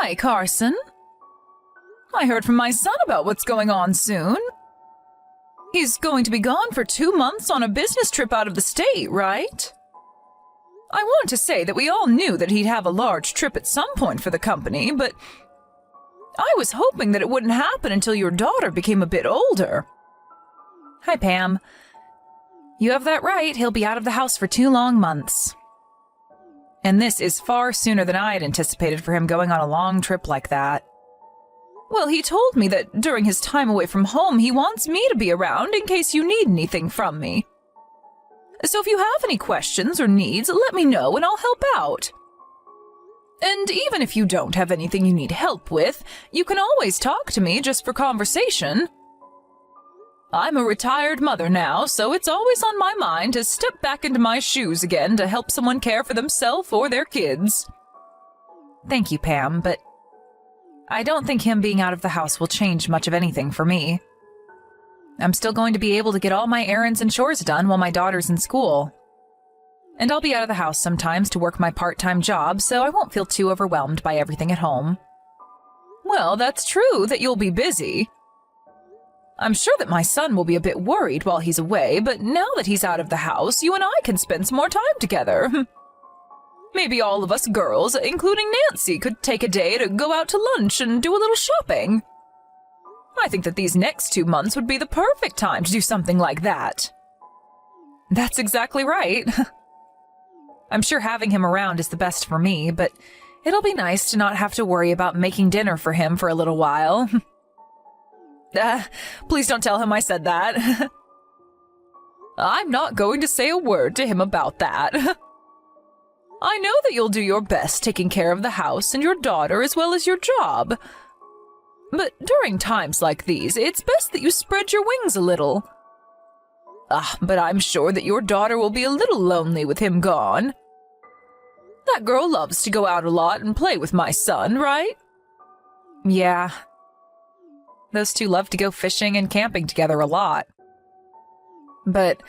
Hi, Carson. I heard from my son about what's going on soon. He's going to be gone for 2 months on a business trip out of the state, right? I want to say that we all knew that he'd have a large trip at some point for the company, but I was hoping that it wouldn't happen until your daughter became a bit older. Hi, Pam. You have that right. He'll be out of the house for 2 long months. And this is far sooner than I had anticipated for him going on a long trip like that. Well, he told me that during his time away from home, he wants me to be around in case you need anything from me. So if you have any questions or needs, let me know and I'll help out. And even if you don't have anything you need help with, you can always talk to me just for conversation. I'm a retired mother now, so it's always on my mind to step back into my shoes again to help someone care for themselves or their kids. Thank you, Pam, but I don't think him being out of the house will change much of anything for me. I'm still going to be able to get all my errands and chores done while my daughter's in school. And I'll be out of the house sometimes to work my part-time job, so I won't feel too overwhelmed by everything at home. Well, that's true that you'll be busy. I'm sure that my son will be a bit worried while he's away, but now that he's out of the house, you and I can spend some more time together. Maybe all of us girls, including Nancy, could take a day to go out to lunch and do a little shopping. I think that these next 2 months would be the perfect time to do something like that. That's exactly right. I'm sure having him around is the best for me, but it'll be nice to not have to worry about making dinner for him for a little while. Please don't tell him I said that. I'm not going to say a word to him about that. I know that you'll do your best taking care of the house and your daughter as well as your job. But during times like these, it's best that you spread your wings a little. But I'm sure that your daughter will be a little lonely with him gone. That girl loves to go out a lot and play with my son, right? Yeah. Those two love to go fishing and camping together a lot. But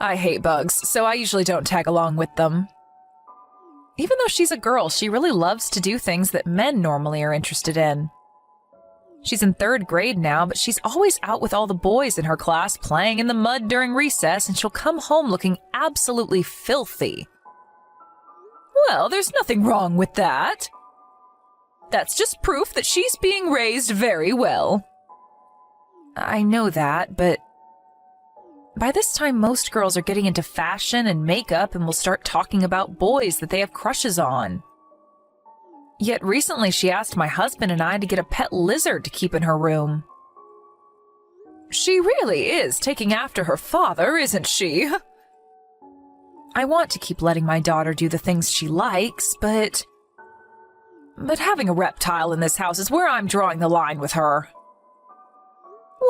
I hate bugs, so I usually don't tag along with them. Even though she's a girl, she really loves to do things that men normally are interested in. She's in 3rd grade now, but she's always out with all the boys in her class playing in the mud during recess, and she'll come home looking absolutely filthy. Well, there's nothing wrong with that. That's just proof that she's being raised very well. I know that, but by this time most girls are getting into fashion and makeup and will start talking about boys that they have crushes on. Yet recently she asked my husband and I to get a pet lizard to keep in her room. She really is taking after her father, isn't she? I want to keep letting my daughter do the things she likes, but having a reptile in this house is where I'm drawing the line with her.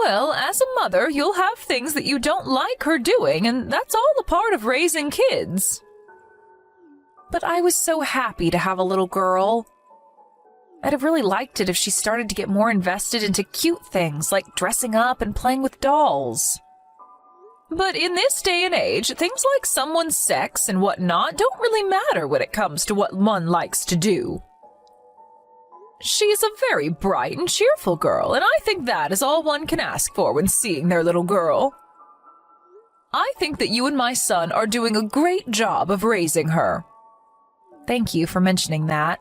Well, as a mother, you'll have things that you don't like her doing, and that's all a part of raising kids. But I was so happy to have a little girl. I'd have really liked it if she started to get more invested into cute things like dressing up and playing with dolls. But in this day and age, things like someone's sex and whatnot don't really matter when it comes to what one likes to do. She's a very bright and cheerful girl, and I think that is all one can ask for when seeing their little girl. I think that you and my son are doing a great job of raising her. Thank you for mentioning that.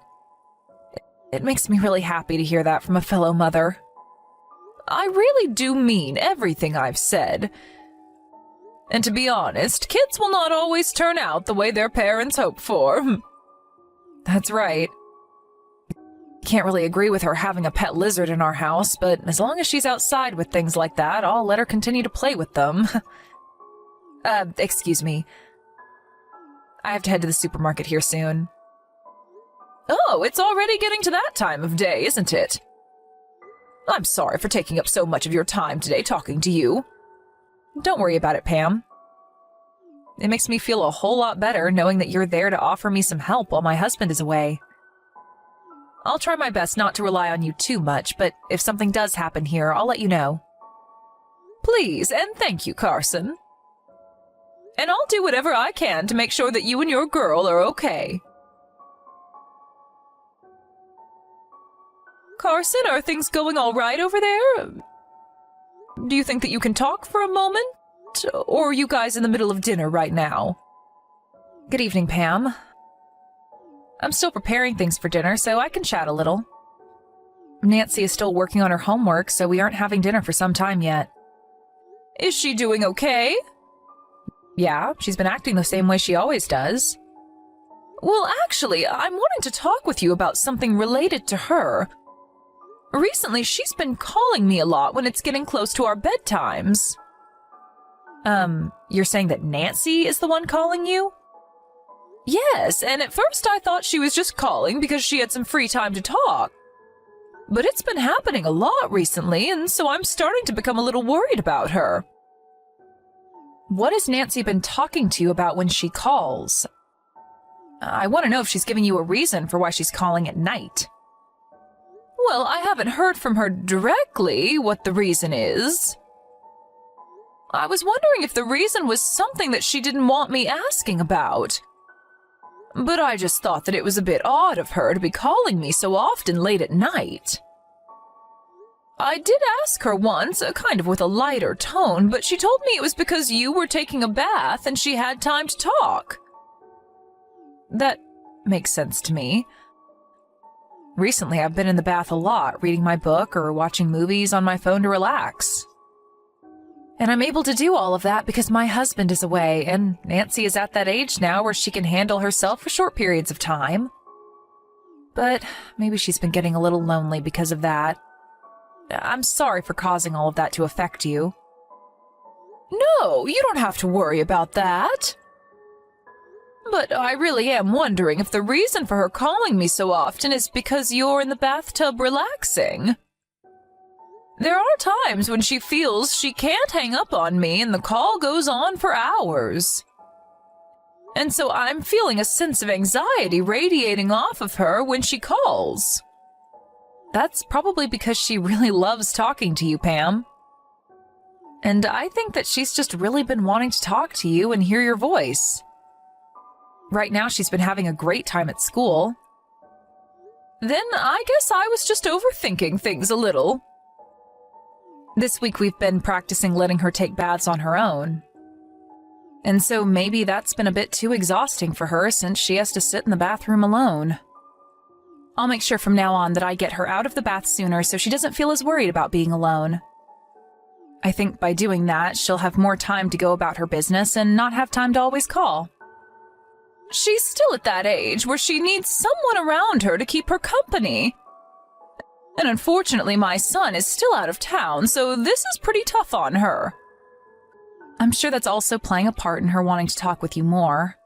It makes me really happy to hear that from a fellow mother. I really do mean everything I've said. And to be honest, kids will not always turn out the way their parents hope for. That's right. Can't really agree with her having a pet lizard in our house, but as long as she's outside with things like that, I'll let her continue to play with them. Excuse me. I have to head to the supermarket here soon. Oh, it's already getting to that time of day, isn't it? I'm sorry for taking up so much of your time today talking to you. Don't worry about it, Pam. It makes me feel a whole lot better knowing that you're there to offer me some help while my husband is away. I'll try my best not to rely on you too much, but if something does happen here, I'll let you know. Please, and thank you, Carson. And I'll do whatever I can to make sure that you and your girl are okay. Carson, are things going all right over there? Do you think that you can talk for a moment? Or are you guys in the middle of dinner right now? Good evening, Pam. I'm still preparing things for dinner, so I can chat a little. Nancy is still working on her homework, so we aren't having dinner for some time yet. Is she doing okay? Yeah, she's been acting the same way she always does. Well, actually, I'm wanting to talk with you about something related to her. Recently, she's been calling me a lot when it's getting close to our bedtimes. You're saying that Nancy is the one calling you? Yes, and at first I thought she was just calling because she had some free time to talk. But it's been happening a lot recently, and so I'm starting to become a little worried about her. What has Nancy been talking to you about when she calls? I want to know if she's giving you a reason for why she's calling at night. Well, I haven't heard from her directly what the reason is. I was wondering if the reason was something that she didn't want me asking about. But I just thought that it was a bit odd of her to be calling me so often late at night. I did ask her once, kind of with a lighter tone, but she told me it was because you were taking a bath and she had time to talk. That makes sense to me. Recently, I've been in the bath a lot, reading my book or watching movies on my phone to relax. And I'm able to do all of that because my husband is away, and Nancy is at that age now where she can handle herself for short periods of time. But maybe she's been getting a little lonely because of that. I'm sorry for causing all of that to affect you. No, you don't have to worry about that. But I really am wondering if the reason for her calling me so often is because you're in the bathtub relaxing. There are times when she feels she can't hang up on me and the call goes on for hours. And so I'm feeling a sense of anxiety radiating off of her when she calls. That's probably because she really loves talking to you, Pam. And I think that she's just really been wanting to talk to you and hear your voice. Right now she's been having a great time at school. Then I guess I was just overthinking things a little. This week we've been practicing letting her take baths on her own. And so maybe that's been a bit too exhausting for her since she has to sit in the bathroom alone. I'll make sure from now on that I get her out of the bath sooner so she doesn't feel as worried about being alone. I think by doing that, she'll have more time to go about her business and not have time to always call. She's still at that age where she needs someone around her to keep her company. And unfortunately, my son is still out of town, so this is pretty tough on her. I'm sure that's also playing a part in her wanting to talk with you more.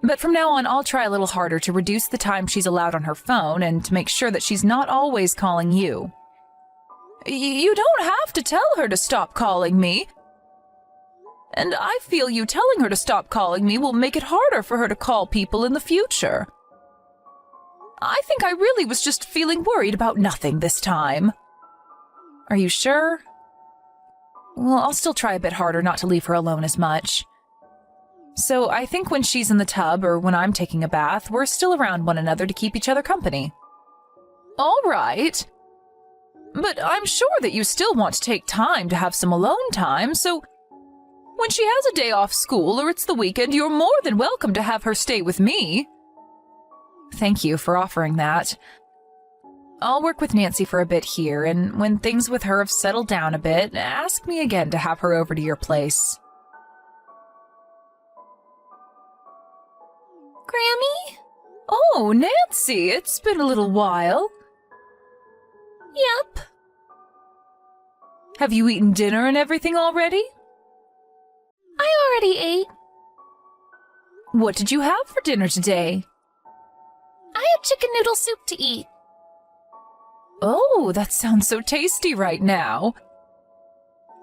But from now on, I'll try a little harder to reduce the time she's allowed on her phone and to make sure that she's not always calling you. You don't have to tell her to stop calling me. And I feel you telling her to stop calling me will make it harder for her to call people in the future. I think I really was just feeling worried about nothing this time. Are you sure? Well, I'll still try a bit harder not to leave her alone as much. So I think when she's in the tub or when I'm taking a bath, we're still around one another to keep each other company. All right. But I'm sure that you still want to take time to have some alone time, so when she has a day off school or it's the weekend, you're more than welcome to have her stay with me. Thank you for offering that. I'll work with Nancy for a bit here, and when things with her have settled down a bit, ask me again to have her over to your place. Grammy? Oh, Nancy, it's been a little while. Yep. Have you eaten dinner and everything already? I already ate. What did you have for dinner today? I had chicken noodle soup to eat. Oh, that sounds so tasty right now.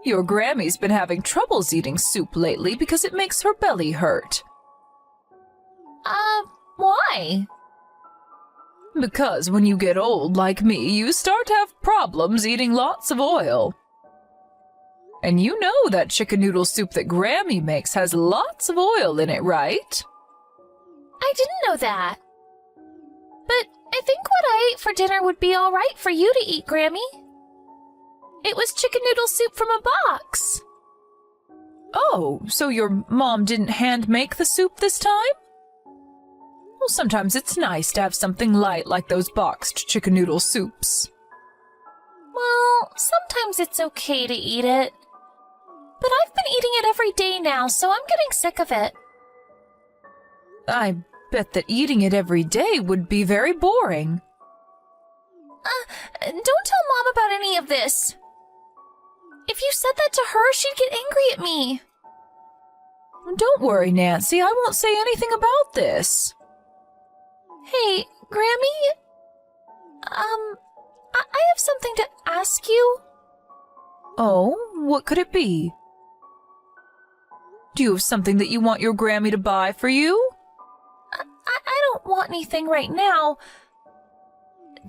Your Grammy's been having troubles eating soup lately because it makes her belly hurt. Why? Because when you get old like me, you start to have problems eating lots of oil. And you know that chicken noodle soup that Grammy makes has lots of oil in it, right? I didn't know that. But I think what I ate for dinner would be all right for you to eat, Grammy. It was chicken noodle soup from a box. Oh, so your mom didn't hand-make the soup this time? Well, sometimes it's nice to have something light like those boxed chicken noodle soups. Well, sometimes it's okay to eat it. But I've been eating it every day now, so I'm getting sick of it. I bet that eating it every day would be very boring. Don't tell Mom about any of this. If you said that to her, she'd get angry at me. Don't worry, Nancy. I won't say anything about this. Hey, Grammy? I have something to ask you. Oh, what could it be? Do you have something that you want your Grammy to buy for you? I don't want anything right now.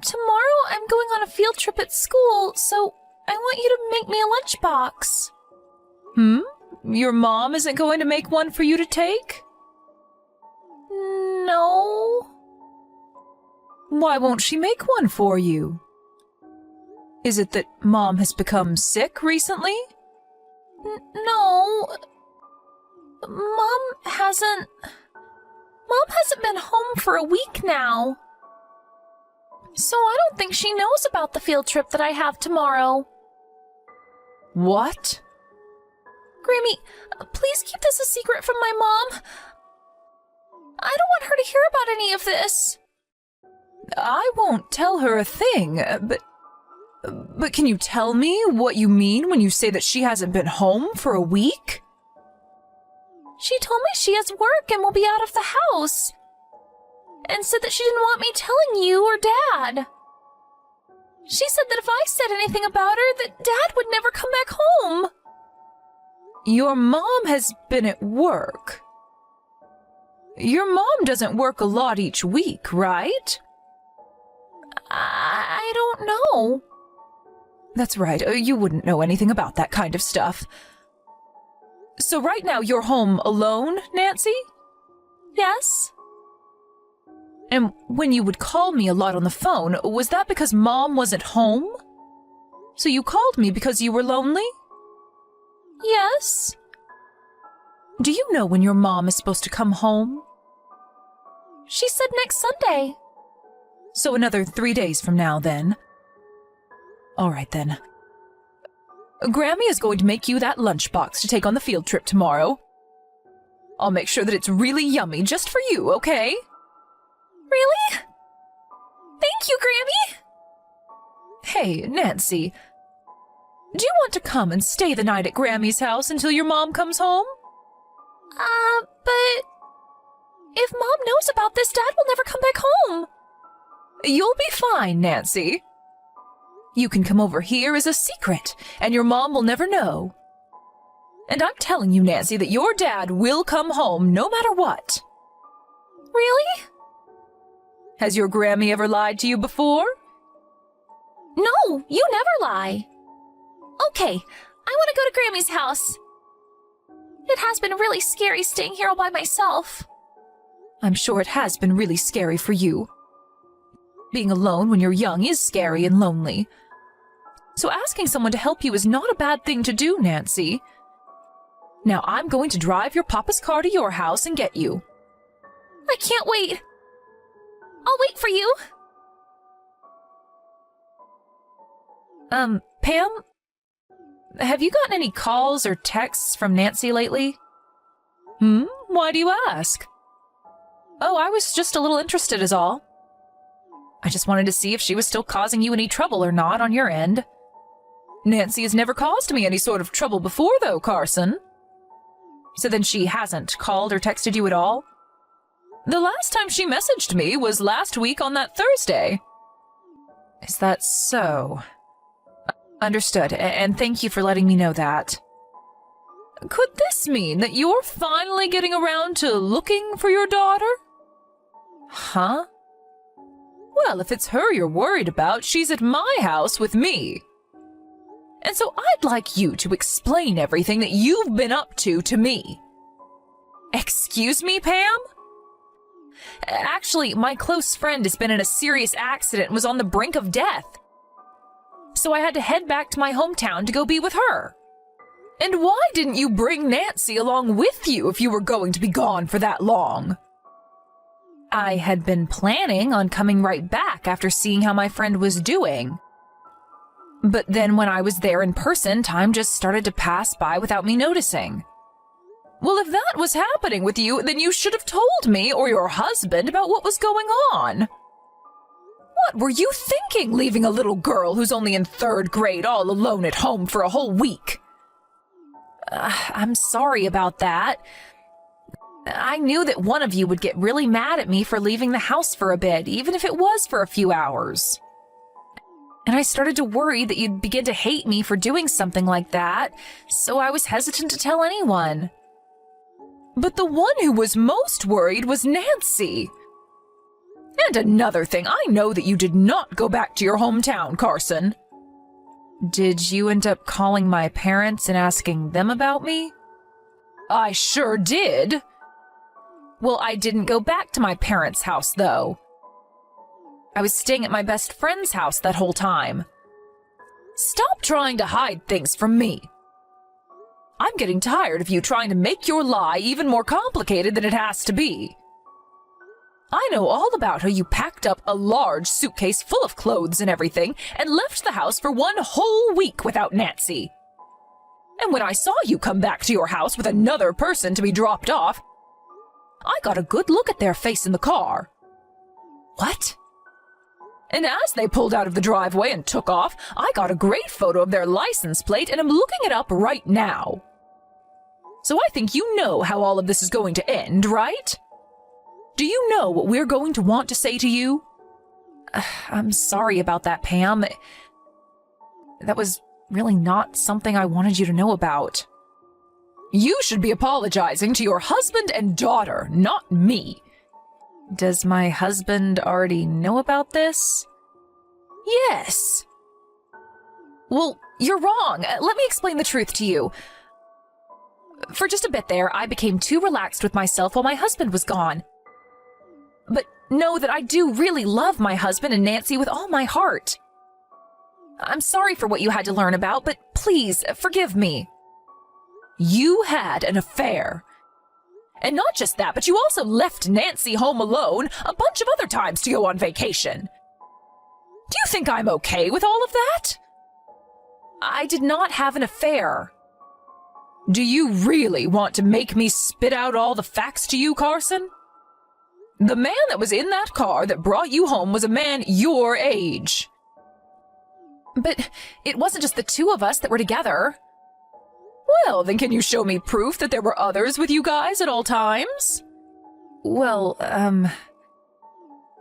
Tomorrow I'm going on a field trip at school, so I want you to make me a lunchbox. Your mom isn't going to make one for you to take? No. Why won't she make one for you? Is it that Mom has become sick recently? No. Mom hasn't been home for a week now. So I don't think she knows about the field trip that I have tomorrow. What? Grammy, please keep this a secret from my mom. I don't want her to hear about any of this. I won't tell her a thing, but can you tell me what you mean when you say that she hasn't been home for a week? She told me she has work and will be out of the house. And said that she didn't want me telling you or Dad. She said that if I said anything about her, that Dad would never come back home. Your mom has been at work. Your mom doesn't work a lot each week, right? I don't know. That's right, you wouldn't know anything about that kind of stuff. So right now you're home alone, Nancy? Yes. And when you would call me a lot on the phone, was that because Mom wasn't home? So you called me because you were lonely? Yes. Do you know when your mom is supposed to come home? She said next Sunday. So another 3 days from now, then. All right, then. Grammy is going to make you that lunchbox to take on the field trip tomorrow. I'll make sure that it's really yummy just for you, okay? Really? Thank you, Grammy! Hey, Nancy. Do you want to come and stay the night at Grammy's house until your mom comes home? But if Mom knows about this, Dad will never come back home. You'll be fine, Nancy. You can come over here as a secret, and your mom will never know. And I'm telling you, Nancy, that your dad will come home no matter what. Really? Has your Grammy ever lied to you before? No, you never lie. Okay, I want to go to Grammy's house. It has been really scary staying here all by myself. I'm sure it has been really scary for you. Being alone when you're young is scary and lonely. So asking someone to help you is not a bad thing to do, Nancy. Now I'm going to drive your papa's car to your house and get you. I can't wait. I'll wait for you. Pam? Have you gotten any calls or texts from Nancy lately? Why do you ask? Oh, I was just a little interested is all. I just wanted to see if she was still causing you any trouble or not on your end. Nancy has never caused me any sort of trouble before, though, Carson. So then she hasn't called or texted you at all? The last time she messaged me was last week on that Thursday. Is that so? Understood, and thank you for letting me know that. Could this mean that you're finally getting around to looking for your daughter? Huh? Well, if it's her you're worried about, she's at my house with me. And so I'd like you to explain everything that you've been up to me. Excuse me, Pam? Actually, my close friend has been in a serious accident and was on the brink of death. So I had to head back to my hometown to go be with her. And why didn't you bring Nancy along with you if you were going to be gone for that long? I had been planning on coming right back after seeing how my friend was doing. But then when I was there in person, time just started to pass by without me noticing. Well, if that was happening with you, then you should have told me or your husband about what was going on. What were you thinking, leaving a little girl who's only in 3rd grade all alone at home for a whole week? I'm sorry about that. I knew that one of you would get really mad at me for leaving the house for a bit, even if it was for a few hours. And I started to worry that you'd begin to hate me for doing something like that, so I was hesitant to tell anyone. But the one who was most worried was Nancy. And another thing, I know that you did not go back to your hometown, Carson. Did you end up calling my parents and asking them about me? I sure did. Well, I didn't go back to my parents' house, though. I was staying at my best friend's house that whole time. Stop trying to hide things from me. I'm getting tired of you trying to make your lie even more complicated than it has to be. I know all about how you packed up a large suitcase full of clothes and everything and left the house for 1 whole week without Nancy. And when I saw you come back to your house with another person to be dropped off, I got a good look at their face in the car. What? And as they pulled out of the driveway and took off, I got a great photo of their license plate and am looking it up right now. So I think you know how all of this is going to end, right? Do you know what we're going to want to say to you? I'm sorry about that, Pam. That was really not something I wanted you to know about. You should be apologizing to your husband and daughter, not me. Does my husband already know about this? Yes. Well, you're wrong. Let me explain the truth to you. For just a bit there, I became too relaxed with myself while my husband was gone. But know that I do really love my husband and Nancy with all my heart. I'm sorry for what you had to learn about, but please forgive me. You had an affair. And not just that, but you also left Nancy home alone a bunch of other times to go on vacation. Do you think I'm okay with all of that? I did not have an affair. Do you really want to make me spit out all the facts to you, Carson? The man that was in that car that brought you home was a man your age. But it wasn't just the two of us that were together. Well, then can you show me proof that there were others with you guys at all times? Well,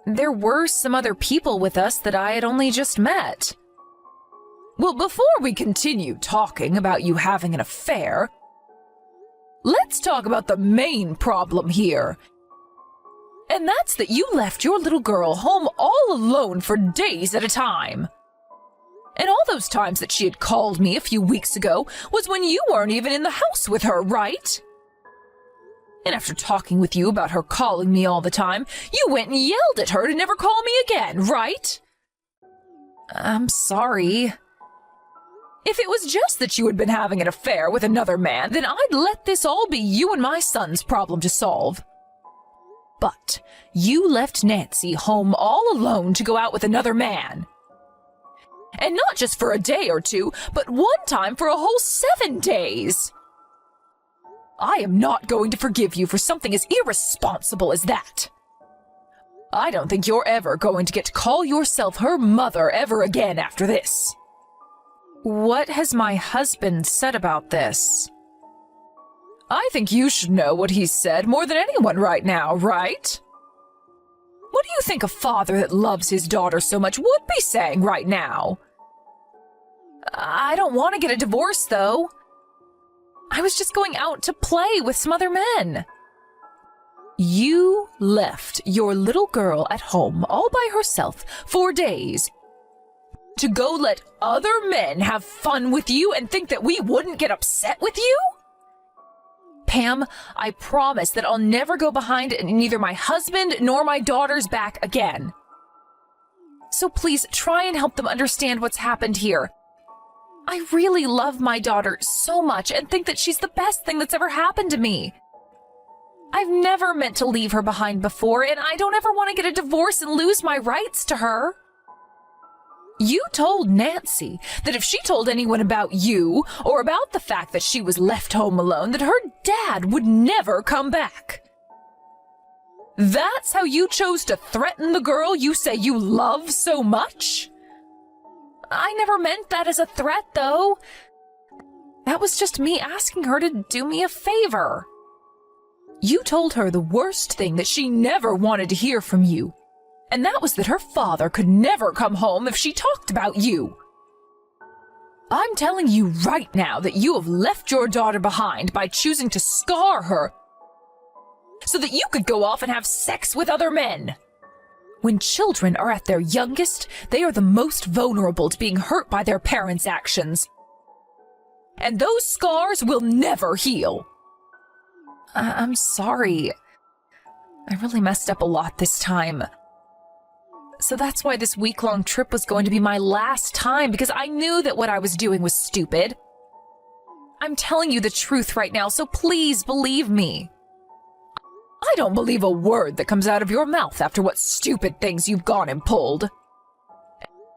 there were some other people with us that I had only just met. Well, before we continue talking about you having an affair, let's talk about the main problem here. And that's that you left your little girl home all alone for days at a time. And all those times that she had called me a few weeks ago was when you weren't even in the house with her, right? And after talking with you about her calling me all the time, you went and yelled at her to never call me again, right? I'm sorry. If it was just that you had been having an affair with another man, then I'd let this all be you and my son's problem to solve. But you left Nancy home all alone to go out with another man. And not just for a day or two, but one time for a whole 7 days. I am not going to forgive you for something as irresponsible as that. I don't think you're ever going to get to call yourself her mother ever again after this. What has my husband said about this? I think you should know what he's said more than anyone right now, right? What do you think a father that loves his daughter so much would be saying right now? I don't want to get a divorce, though. I was just going out to play with some other men. You left your little girl at home all by herself for days to go let other men have fun with you and think that we wouldn't get upset with you? Pam, I promise that I'll never go behind neither my husband nor my daughter's back again. So please try and help them understand what's happened here. I really love my daughter so much and think that she's the best thing that's ever happened to me. I've never meant to leave her behind before, and I don't ever want to get a divorce and lose my rights to her. You told Nancy that if she told anyone about you, or about the fact that she was left home alone, that her dad would never come back. That's how you chose to threaten the girl you say you love so much? I never meant that as a threat, though. That was just me asking her to do me a favor. You told her the worst thing that she never wanted to hear from you, and that was that her father could never come home if she talked about you. I'm telling you right now that you have left your daughter behind by choosing to scar her so that you could go off and have sex with other men. When children are at their youngest, they are the most vulnerable to being hurt by their parents' actions. And those scars will never heal. I'm sorry. I really messed up a lot this time. So that's why this week-long trip was going to be my last time, because I knew that what I was doing was stupid. I'm telling you the truth right now, so please believe me. I don't believe a word that comes out of your mouth after what stupid things you've gone and pulled.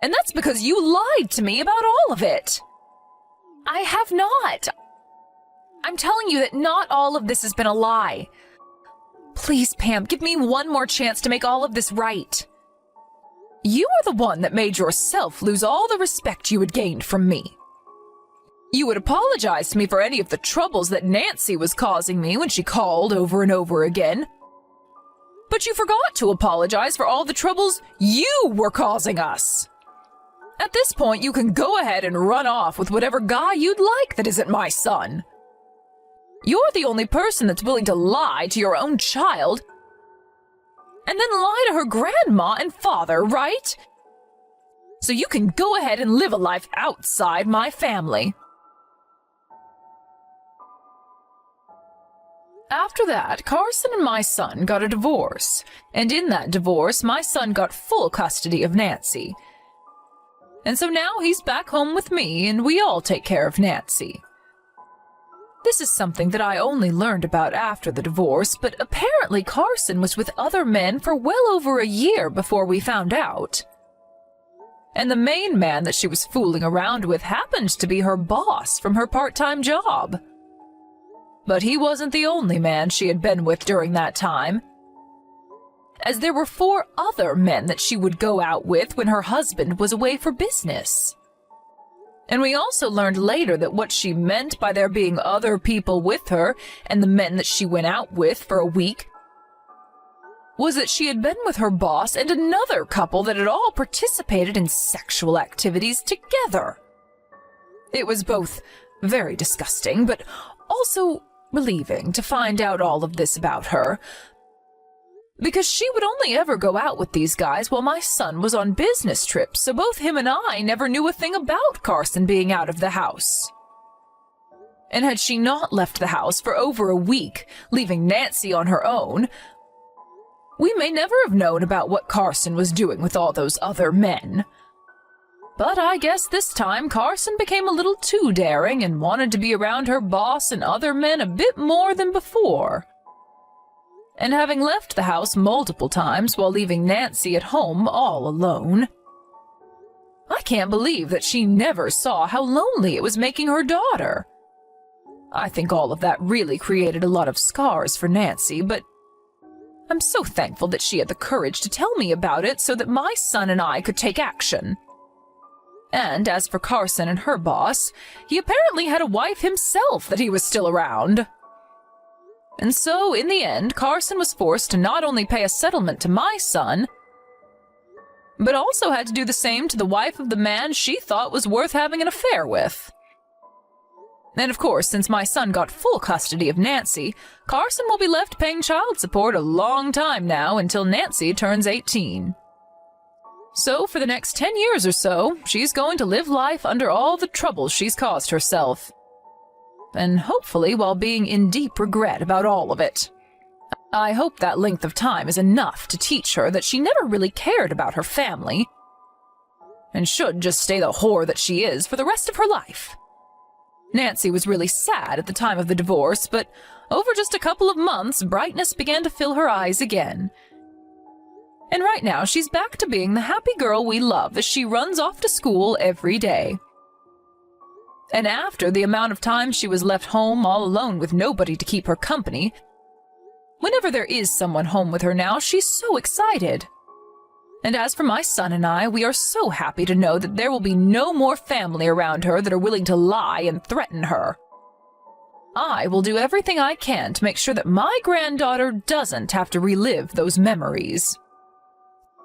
And that's because you lied to me about all of it. I have not. I'm telling you that not all of this has been a lie. Please, Pam, give me one more chance to make all of this right. You are the one that made yourself lose all the respect you had gained from me. You would apologize to me for any of the troubles that Nancy was causing me when she called over and over again. But you forgot to apologize for all the troubles you were causing us. At this point, you can go ahead and run off with whatever guy you'd like that isn't my son. You're the only person that's willing to lie to your own child and then lie to her grandma and father, right? So you can go ahead and live a life outside my family. After that, Carson and my son got a divorce, and in that divorce, my son got full custody of Nancy. And so now he's back home with me, and we all take care of Nancy. This is something that I only learned about after the divorce, but apparently Carson was with other men for well over a year before we found out. And the main man that she was fooling around with happened to be her boss from her part-time job. But he wasn't the only man she had been with during that time, as there were 4 other men that she would go out with when her husband was away for business. And we also learned later that what she meant by there being other people with her and the men that she went out with for a week was that she had been with her boss and another couple that had all participated in sexual activities together. It was both very disgusting, but also relieving to find out all of this about her, because she would only ever go out with these guys while my son was on business trips, so both him and I never knew a thing about Carson being out of the house. And had she not left the house for over a week, leaving Nancy on her own, we may never have known about what Carson was doing with all those other men. But I guess this time Carson became a little too daring and wanted to be around her boss and other men a bit more than before. And having left the house multiple times while leaving Nancy at home all alone, I can't believe that she never saw how lonely it was making her daughter. I think all of that really created a lot of scars for Nancy, but I'm so thankful that she had the courage to tell me about it so that my son and I could take action. And as for Carson and her boss, he apparently had a wife himself that he was still around. And so, in the end, Carson was forced to not only pay a settlement to my son, but also had to do the same to the wife of the man she thought was worth having an affair with. And of course, since my son got full custody of Nancy, Carson will be left paying child support a long time now until Nancy turns 18. So for the next 10 years or so, she's going to live life under all the trouble she's caused herself. and hopefully while being in deep regret about all of it. I hope that length of time is enough to teach her that she never really cared about her family, and should just stay the whore that she is for the rest of her life. Nancy was really sad at the time of the divorce, but over just a couple of months, brightness began to fill her eyes again. And right now, she's back to being the happy girl we love as she runs off to school every day. And after the amount of time she was left home all alone with nobody to keep her company, whenever there is someone home with her now, she's so excited. And as for my son and I, we are so happy to know that there will be no more family around her that are willing to lie and threaten her. I will do everything I can to make sure that my granddaughter doesn't have to relive those memories.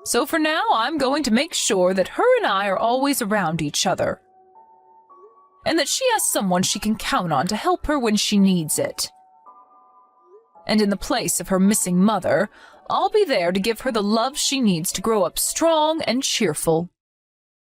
So for now, I'm going to make sure that her and I are always around each other, and that she has someone she can count on to help her when she needs it. And in the place of her missing mother, I'll be there to give her the love she needs to grow up strong and cheerful.